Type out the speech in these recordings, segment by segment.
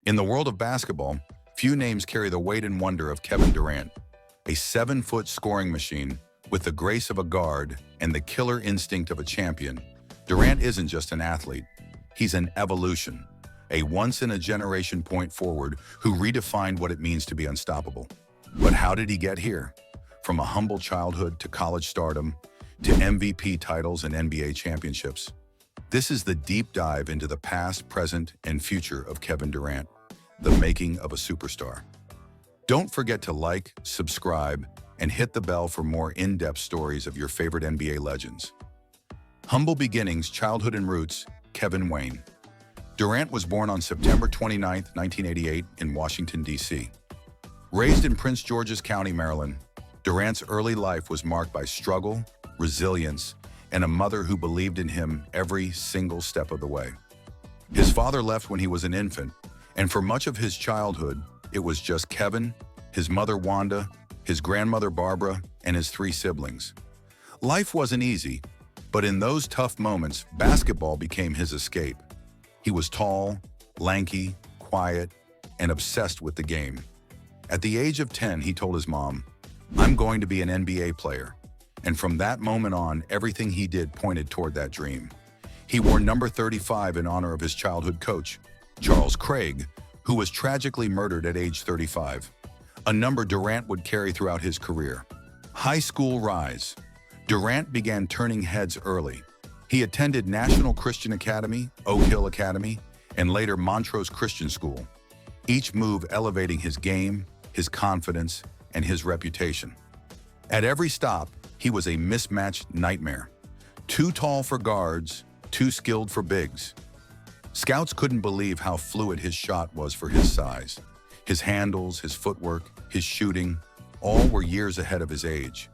In the world of basketball, few names carry the weight and wonder of Kevin Durant, a 7-foot scoring machine with the grace of a guard and the killer instinct of a champion. Durant isn't just an athlete, he's an evolution, a once-in-a-generation point forward who redefined what it means to be unstoppable. But how did he get here? From a humble childhood to college stardom, to MVP titles and NBA championships. This is the deep dive into the past, present, and future of Kevin Durant, the making of a superstar. Don't forget to like, subscribe, and hit the bell for more in-depth stories of your favorite NBA legends. Humble beginnings, childhood and roots, Kevin Wayne. Durant was born on September 29, 1988 in Washington, D.C. Raised in Prince George's County, Maryland, Durant's early life was marked by struggle, resilience, and a mother who believed in him every single step of the way. His father left when he was an infant, and for much of his childhood, it was just Kevin, his mother Wanda, his grandmother Barbara, and his 3 siblings. Life wasn't easy, but in those tough moments, basketball became his escape. He was tall, lanky, quiet, and obsessed with the game. At the age of 10, he told his mom, "I'm going to be an NBA player." And from that moment on, everything he did pointed toward that dream. He wore number 35 in honor of his childhood coach, Charles Craig, who was tragically murdered at age 35, a number Durant would carry throughout his career. High school rise. Durant began turning heads early. He attended National Christian Academy, Oak Hill Academy, and later Montrose Christian School, each move elevating his game, his confidence, and his reputation. At every stop, he was a mismatched nightmare. Too tall for guards, too skilled for bigs. Scouts couldn't believe how fluid his shot was for his size. His handles, his footwork, his shooting, all were years ahead of his age.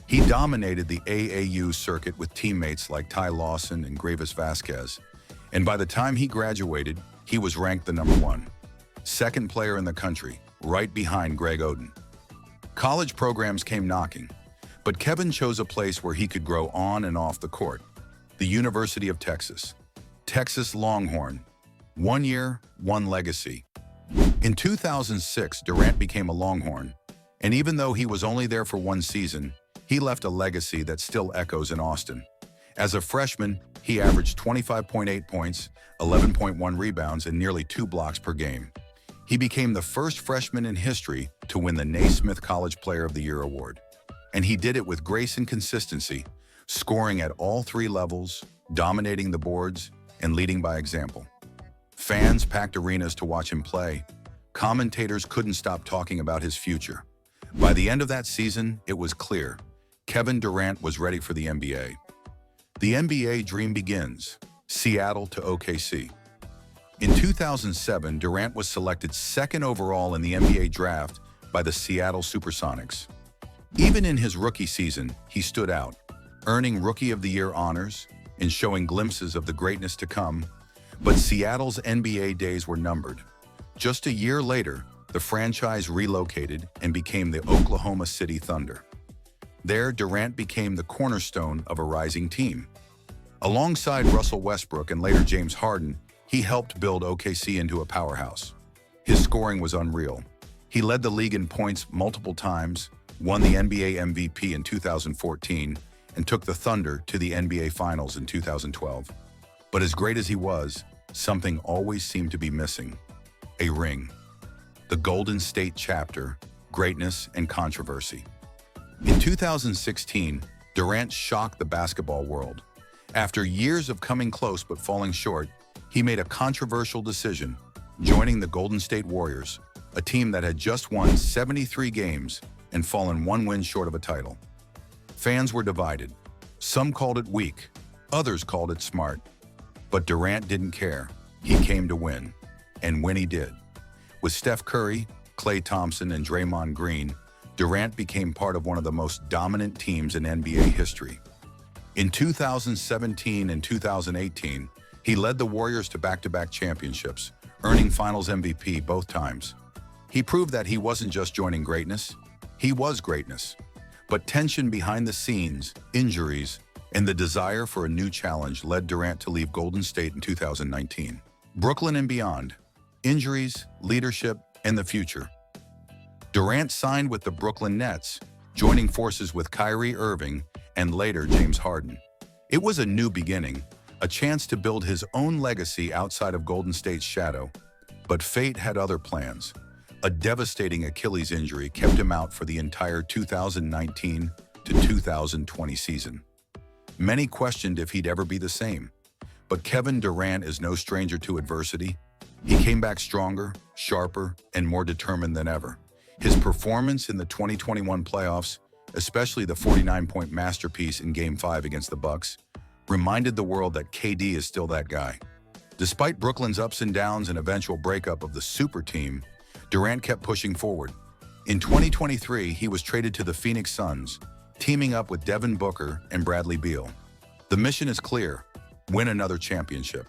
He dominated the AAU circuit with teammates like Ty Lawson and Gravis Vasquez, and by the time he graduated, he was ranked the number 1, second player in the country, right behind Greg Oden. College programs came knocking, but Kevin chose a place where he could grow on and off the court, the University of Texas. Texas Longhorn. 1 year, 1 legacy. In 2006, Durant became a Longhorn, and even though he was only there for 1 season, he left a legacy that still echoes in Austin. As a freshman, he averaged 25.8 points, 11.1 rebounds, and nearly 2 blocks per game. He became the first freshman in history to win the Naismith College Player of the Year award. And he did it with grace and consistency, scoring at all 3 levels, dominating the boards, and leading by example. Fans packed arenas to watch him play. Commentators couldn't stop talking about his future. By the end of that season, it was clear. Kevin Durant was ready for the NBA. The NBA dream begins. Seattle to OKC. In 2007, Durant was selected 2nd overall in the NBA draft by the Seattle Supersonics. Even in his rookie season, he stood out, earning Rookie of the Year honors and showing glimpses of the greatness to come. But Seattle's NBA days were numbered. Just a year later, the franchise relocated and became the Oklahoma City Thunder. There, Durant became the cornerstone of a rising team. Alongside Russell Westbrook and later James Harden, he helped build OKC into a powerhouse. His scoring was unreal. He led the league in points multiple times, won the NBA MVP in 2014, and took the Thunder to the NBA Finals in 2012. But as great as he was, something always seemed to be missing: a ring. The Golden State chapter, greatness and controversy. In 2016, Durant shocked the basketball world. After years of coming close but falling short, he made a controversial decision, joining the Golden State Warriors, a team that had just won 73 games and fallen 1 win short of a title. Fans were divided. Some called it weak, others called it smart. But Durant didn't care. He came to win. And when he did. With Steph Curry, Klay Thompson, and Draymond Green, Durant became part of one of the most dominant teams in NBA history. In 2017 and 2018, he led the Warriors to back-to-back championships, earning Finals MVP both times. He proved that he wasn't just joining greatness, he was greatness. But tension behind the scenes, injuries, and the desire for a new challenge led Durant to leave Golden State in 2019. Brooklyn and beyond. injuries, leadership, and the future. Durant signed with the Brooklyn Nets, joining forces with Kyrie Irving and later James Harden. It was a new beginning, a chance to build his own legacy outside of Golden State's shadow. But fate had other plans. A devastating Achilles injury kept him out for the entire 2019 to 2020 season. Many questioned if he'd ever be the same. But Kevin Durant is no stranger to adversity. He came back stronger, sharper, and more determined than ever. His performance in the 2021 playoffs, especially the 49-point masterpiece in Game 5 against the Bucks, reminded the world that KD is still that guy. Despite Brooklyn's ups and downs and eventual breakup of the super team, Durant kept pushing forward. In 2023, he was traded to the Phoenix Suns, teaming up with Devin Booker and Bradley Beal. The mission is clear: win another championship.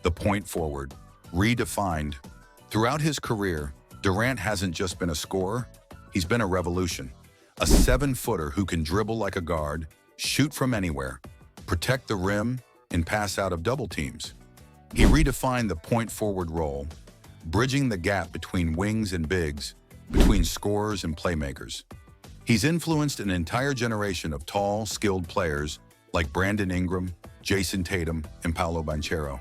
The point forward, redefined. Throughout his career, Durant hasn't just been a scorer, he's been a revolution. A 7-footer who can dribble like a guard, shoot from anywhere, protect the rim, and pass out of double teams. He redefined the point forward role, bridging the gap between wings and bigs, between scorers and playmakers. He's influenced an entire generation of tall, skilled players like Brandon Ingram, Jason Tatum, and Paolo Banchero.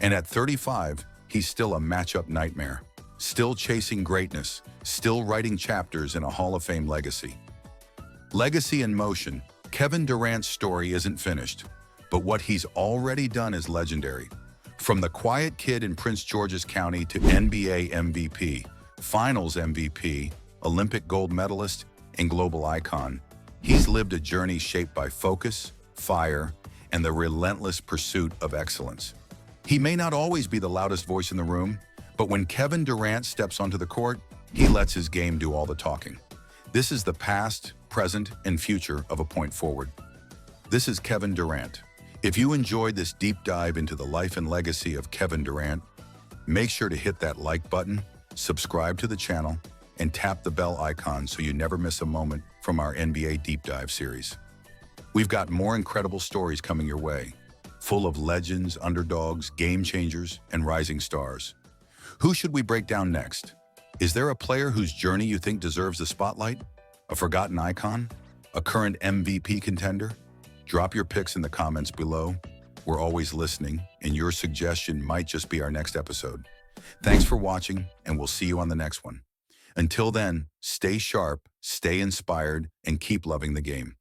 And at 35, he's still a matchup nightmare, still chasing greatness, still writing chapters in a Hall of Fame legacy. Legacy in motion, Kevin Durant's story isn't finished, but what he's already done is legendary. From the quiet kid in Prince George's County to NBA MVP, Finals MVP, Olympic gold medalist, and global icon, he's lived a journey shaped by focus, fire, and the relentless pursuit of excellence. He may not always be the loudest voice in the room, but when Kevin Durant steps onto the court, he lets his game do all the talking. This is the past, present, and future of a point forward. This is Kevin Durant. If you enjoyed this deep dive into the life and legacy of Kevin Durant, make sure to hit that like button, subscribe to the channel, and tap the bell icon so you never miss a moment from our NBA Deep Dive series. We've got more incredible stories coming your way, full of legends, underdogs, game changers, and rising stars. Who should we break down next? Is there a player whose journey you think deserves the spotlight? A forgotten icon? A current MVP contender? Drop your picks in the comments below. We're always listening, and your suggestion might just be our next episode. Thanks for watching, and we'll see you on the next one. Until then, stay sharp, stay inspired, and keep loving the game.